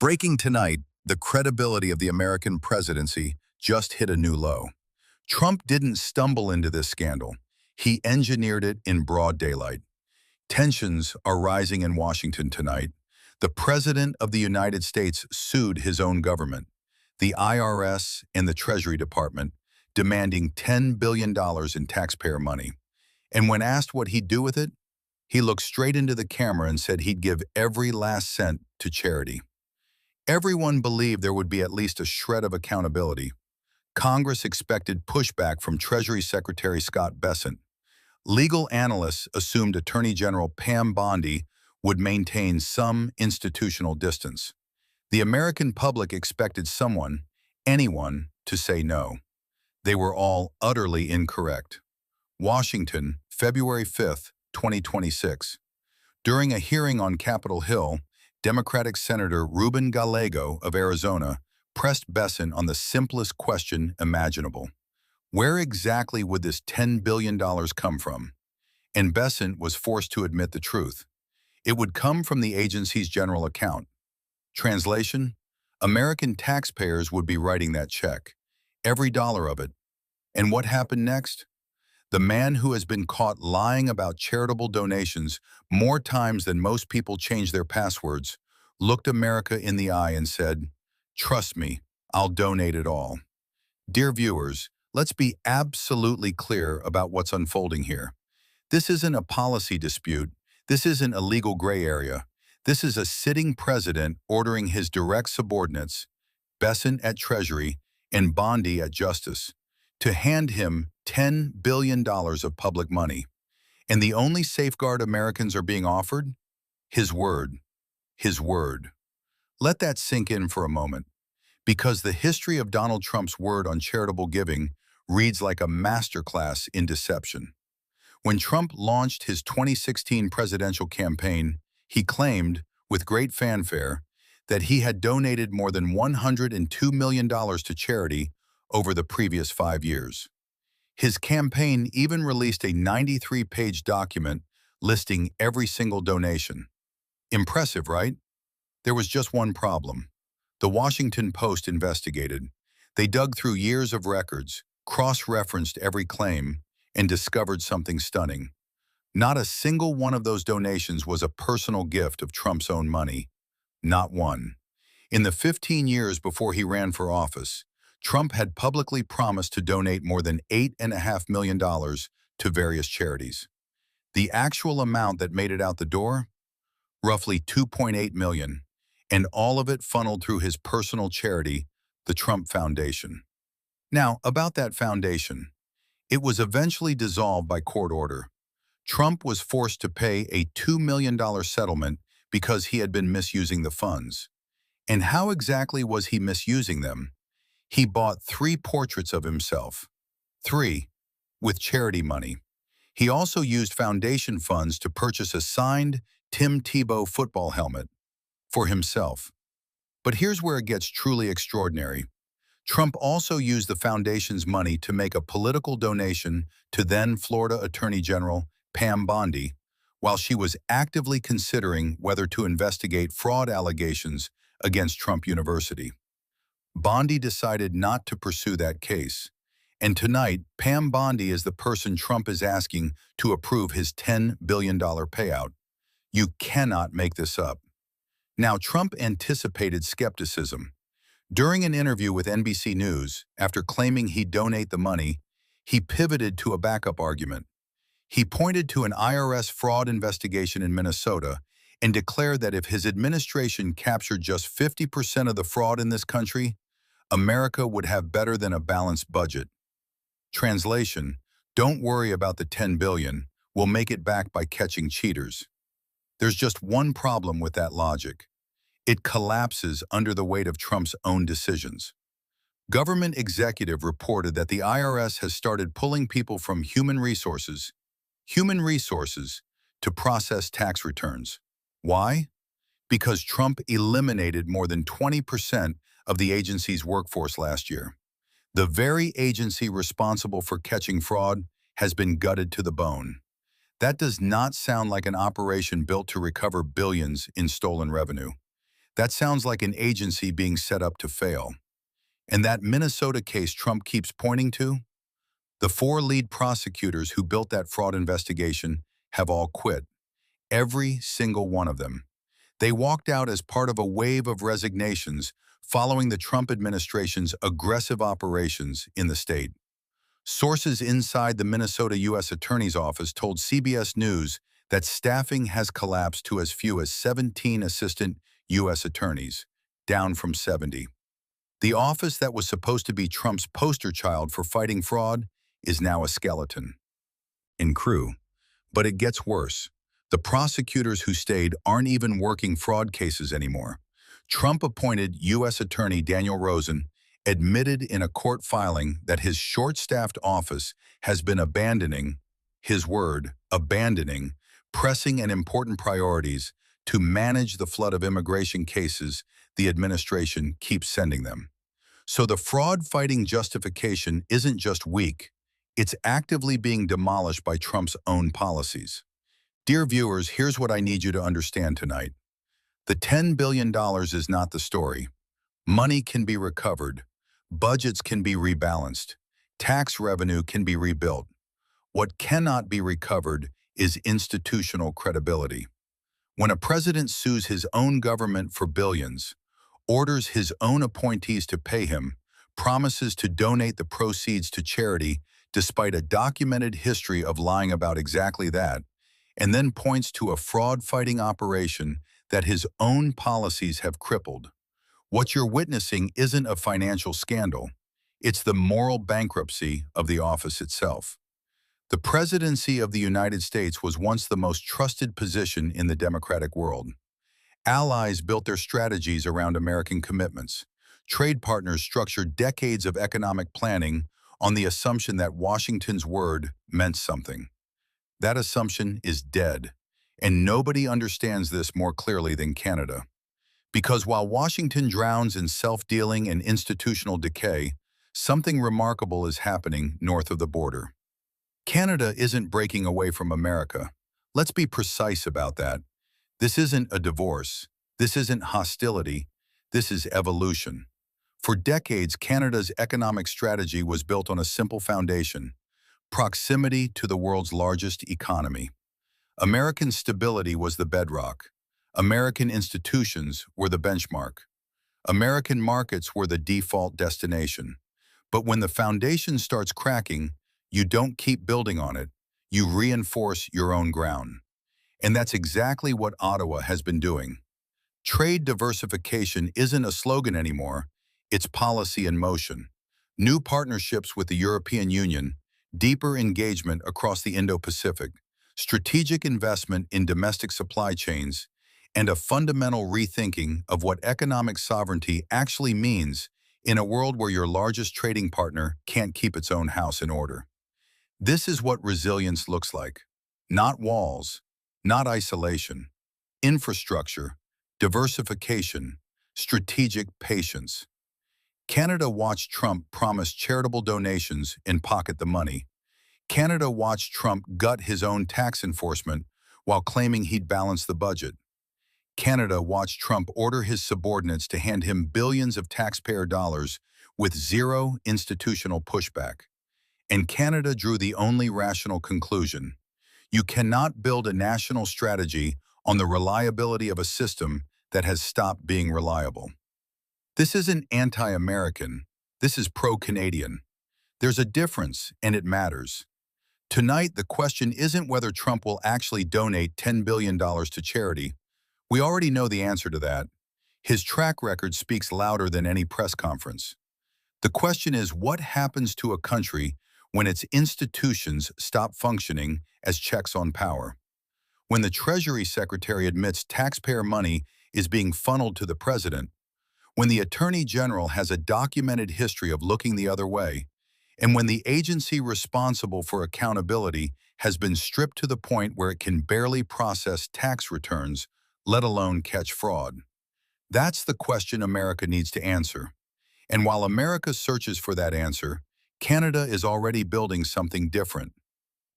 Breaking tonight, the credibility of the American presidency just hit a new low. Trump didn't stumble into this scandal. He engineered it in broad daylight. Tensions are rising in Washington tonight. The President of the United States sued his own government, the IRS and the Treasury Department, demanding $10 billion in taxpayer money. And when asked what he'd do with it, he looked straight into the camera and said he'd give every last cent to charity. Everyone believed there would be at least a shred of accountability. Congress expected pushback from Treasury Secretary Scott Bessent. Legal analysts assumed Attorney General Bondi would maintain some institutional distance. The American public expected someone, anyone, to say no. They were all utterly incorrect. Washington, February 5, 2026. During a hearing on Capitol Hill, Democratic Senator Ruben Gallego of Arizona pressed Bessent on the simplest question imaginable. Where exactly would this $10 billion come from? And Bessent was forced to admit the truth. It would come from the agency's general account. Translation: American taxpayers would be writing that check, every dollar of it. And what happened next? The man who has been caught lying about charitable donations more times than most people change their passwords looked America in the eye and said, "Trust me, I'll donate it all." Dear viewers, let's be absolutely clear about what's unfolding here. This isn't a policy dispute. This isn't a legal gray area. This is a sitting president ordering his direct subordinates, Bessent at Treasury and Bondi at Justice, to hand him $10 billion of public money. And the only safeguard Americans are being offered? His word. His word. Let that sink in for a moment, because the history of Donald Trump's word on charitable giving reads like a masterclass in deception. When Trump launched his 2016 presidential campaign, he claimed, with great fanfare, that he had donated more than $102 million to charity over the previous 5 years. His campaign even released a 93-page document listing every single donation. Impressive, right? There was just one problem. The Washington Post investigated. They dug through years of records, cross-referenced every claim, and discovered something stunning. Not a single one of those donations was a personal gift of Trump's own money. Not one. In the 15 years before he ran for office, Trump had publicly promised to donate more than $8.5 million to various charities. The actual amount that made it out the door? Roughly $2.8 million, and all of it funneled through his personal charity, the Trump Foundation. Now, about that foundation. It was eventually dissolved by court order. Trump was forced to pay a $2 million settlement because he had been misusing the funds. And how exactly was he misusing them? He bought 3 portraits of himself. 3, with charity money. He also used foundation funds to purchase a signed Tim Tebow football helmet for himself. But here's where it gets truly extraordinary. Trump also used the foundation's money to make a political donation to then Florida Attorney General Bondi, while she was actively considering whether to investigate fraud allegations against Trump University. Bondi decided not to pursue that case, and tonight Bondi is the person Trump is asking to approve his $10 billion payout. You cannot make this up. Now, Trump anticipated skepticism. During an interview with NBC News, after claiming he'd donate the money, he pivoted to a backup argument. He pointed to an IRS fraud investigation in Minnesota and declared that if his administration captured just 50% of the fraud in this country, America would have better than a balanced budget. Translation: don't worry about the $10 billion, we'll make it back by catching cheaters. There's just one problem with that logic. It collapses under the weight of Trump's own decisions. Government executive reported that the IRS has started pulling people from human resources, to process tax returns. Why? Because Trump eliminated more than 20% of the agency's workforce last year. The very agency responsible for catching fraud has been gutted to the bone. That does not sound like an operation built to recover billions in stolen revenue. That sounds like an agency being set up to fail. And that Minnesota case Trump keeps pointing to? The four lead prosecutors who built that fraud investigation have all quit. Every single one of them. They walked out as part of a wave of resignations following the Trump administration's aggressive operations in the state. Sources inside the Minnesota U.S. Attorney's Office told CBS News that staffing has collapsed to as few as 17 assistant U.S. attorneys, down from 70. The office that was supposed to be Trump's poster child for fighting fraud is now a skeleton. In crew. But it gets worse. The prosecutors who stayed aren't even working fraud cases anymore. Trump-appointed U.S. Attorney Daniel Rosen admitted in a court filing that his short-staffed office has been abandoning, his word, abandoning, pressing and important priorities to manage the flood of immigration cases the administration keeps sending them. So the fraud-fighting justification isn't just weak, it's actively being demolished by Trump's own policies. Dear viewers, here's what I need you to understand tonight. The $10 billion is not the story. Money can be recovered. Budgets can be rebalanced. Tax revenue can be rebuilt. What cannot be recovered is institutional credibility. When a president sues his own government for billions, orders his own appointees to pay him, promises to donate the proceeds to charity despite a documented history of lying about exactly that, and then points to a fraud-fighting operation that his own policies have crippled. What you're witnessing isn't a financial scandal. It's the moral bankruptcy of the office itself. The presidency of the United States was once the most trusted position in the democratic world. Allies built their strategies around American commitments. Trade partners structured decades of economic planning on the assumption that Washington's word meant something. That assumption is dead, and nobody understands this more clearly than Canada. Because while Washington drowns in self-dealing and institutional decay, something remarkable is happening north of the border. Canada isn't breaking away from America. Let's be precise about that. This isn't a divorce. This isn't hostility. This is evolution. For decades, Canada's economic strategy was built on a simple foundation: proximity to the world's largest economy. American stability was the bedrock. American institutions were the benchmark. American markets were the default destination. But when the foundation starts cracking, you don't keep building on it, you reinforce your own ground. And that's exactly what Ottawa has been doing. Trade diversification isn't a slogan anymore, it's policy in motion. New partnerships with the European Union, deeper engagement across the Indo-Pacific, strategic investment in domestic supply chains, and a fundamental rethinking of what economic sovereignty actually means in a world where your largest trading partner can't keep its own house in order. This is what resilience looks like. Not walls, not isolation. Infrastructure, diversification, strategic patience. Canada watched Trump promise charitable donations and pocket the money. Canada watched Trump gut his own tax enforcement while claiming he'd balance the budget. Canada watched Trump order his subordinates to hand him billions of taxpayer dollars with zero institutional pushback. And Canada drew the only rational conclusion: you cannot build a national strategy on the reliability of a system that has stopped being reliable. This isn't anti-American, this is pro-Canadian. There's a difference, and it matters. Tonight, the question isn't whether Trump will actually donate $10 billion to charity. We already know the answer to that. His track record speaks louder than any press conference. The question is, what happens to a country when its institutions stop functioning as checks on power? When the Treasury Secretary admits taxpayer money is being funneled to the president, when the Attorney General has a documented history of looking the other way, and when the agency responsible for accountability has been stripped to the point where it can barely process tax returns, let alone catch fraud. That's the question America needs to answer. And while America searches for that answer, Canada is already building something different.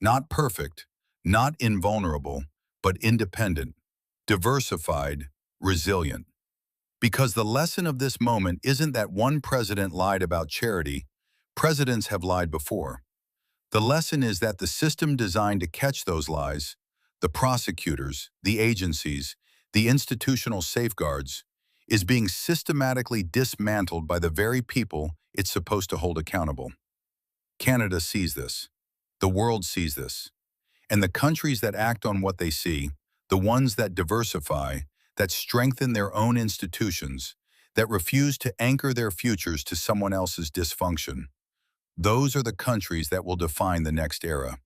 Not perfect, not invulnerable, but independent, diversified, resilient. Because the lesson of this moment isn't that one president lied about charity. Presidents have lied before. The lesson is that the system designed to catch those lies, the prosecutors, the agencies, the institutional safeguards, is being systematically dismantled by the very people it's supposed to hold accountable. Canada sees this. The world sees this. And the countries that act on what they see, the ones that diversify, that strengthen their own institutions, that refuse to anchor their futures to someone else's dysfunction, those are the countries that will define the next era.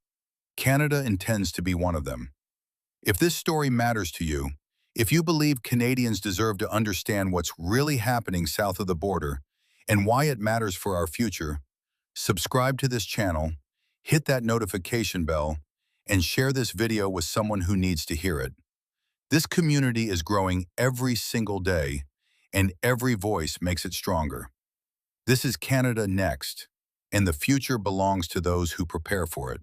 Canada intends to be one of them. If this story matters to you, if you believe Canadians deserve to understand what's really happening south of the border and why it matters for our future, subscribe to this channel, hit that notification bell, and share this video with someone who needs to hear it. This community is growing every single day, and every voice makes it stronger. This is Canada Next, and the future belongs to those who prepare for it.